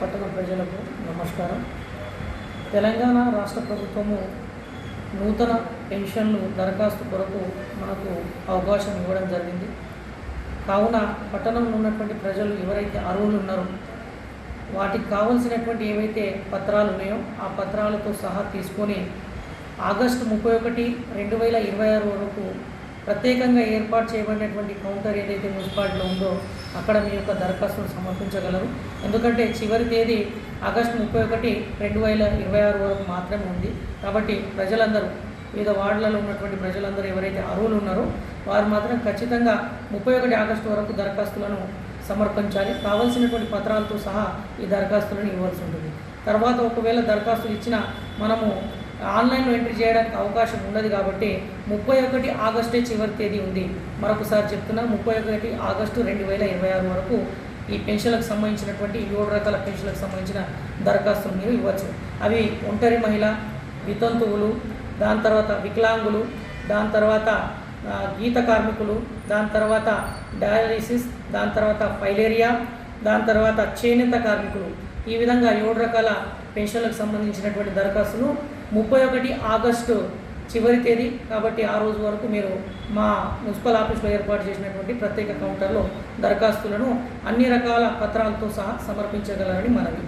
పట్టణ ప్రజలకు నమస్కారం. తెలంగాణ రాష్ట్ర ప్రభుత్వము నూతన పెన్షన్లు దరఖాస్తు కొరకు మనకు అవకాశం ఇవ్వడం జరిగింది. కావున పట్టణంలో ఉన్నటువంటి ప్రజలు ఎవరైతే అర్హులు ఉన్నారో వాటికి కావాల్సినటువంటి ఏవైతే పత్రాలు ఉన్నాయో ఆ పత్రాలతో సహా తీసుకొని ఆగస్టు 31, 2026 వరకు ప్రత్యేకంగా ఏర్పాటు చేయబడినటువంటి కౌంటర్ ఏదైతే మున్సిపాలిటీలో ఉందో అక్కడ మీ యొక్క దరఖాస్తును సమర్పించగలరు. ఎందుకంటే చివరి తేదీ ఆగస్టు 31, 2026 వరకు మాత్రమే ఉంది. కాబట్టి ప్రజలందరూ, వివిధ వార్డులలో ఉన్నటువంటి ప్రజలందరూ ఎవరైతే అర్హులు ఉన్నారో వారు మాత్రం ఖచ్చితంగా 31 ఆగస్టు వరకు దరఖాస్తులను సమర్పించాలి. కావాల్సినటువంటి పత్రాలతో సహా ఈ దరఖాస్తులను ఇవ్వాల్సి ఉంటుంది. తర్వాత ఒకవేళ దరఖాస్తులు ఇచ్చినా మనము ఆన్లైన్లో ఎంట్రీ చేయడానికి అవకాశం ఉండదు. కాబట్టి 31 ఆగస్టే చివరి తేదీ ఉంది. మరొకసారి చెప్తున్నా, 31 ఆగస్టు 2026 వరకు ఈ పెన్షన్లకు సంబంధించినటువంటి 7 రకాల పెన్షన్లకు సంబంధించిన దరఖాస్తులు మీరు ఇవ్వచ్చు. అవి ఒంటరి మహిళ, వితంతువులు, దాని తర్వాత వికలాంగులు, దాని తర్వాత గీత కార్మికులు, దాని తర్వాత డయాలిసిస్, దాని తర్వాత ఫైలేరియా, దాని తర్వాత చేనేత కార్మికులు, ఈ విధంగా 7 రకాల పెన్షన్లకు సంబంధించినటువంటి దరఖాస్తులు 31 ఆగస్టు చివరి తేదీ. కాబట్టి ఆ రోజు వరకు మీరు మా మున్సిపల్ ఆఫీస్లో ఏర్పాటు చేసినటువంటి ప్రత్యేక కౌంటర్లో దరఖాస్తులను అన్ని రకాల పత్రాలతో సహా సమర్పించగలరని మనవి.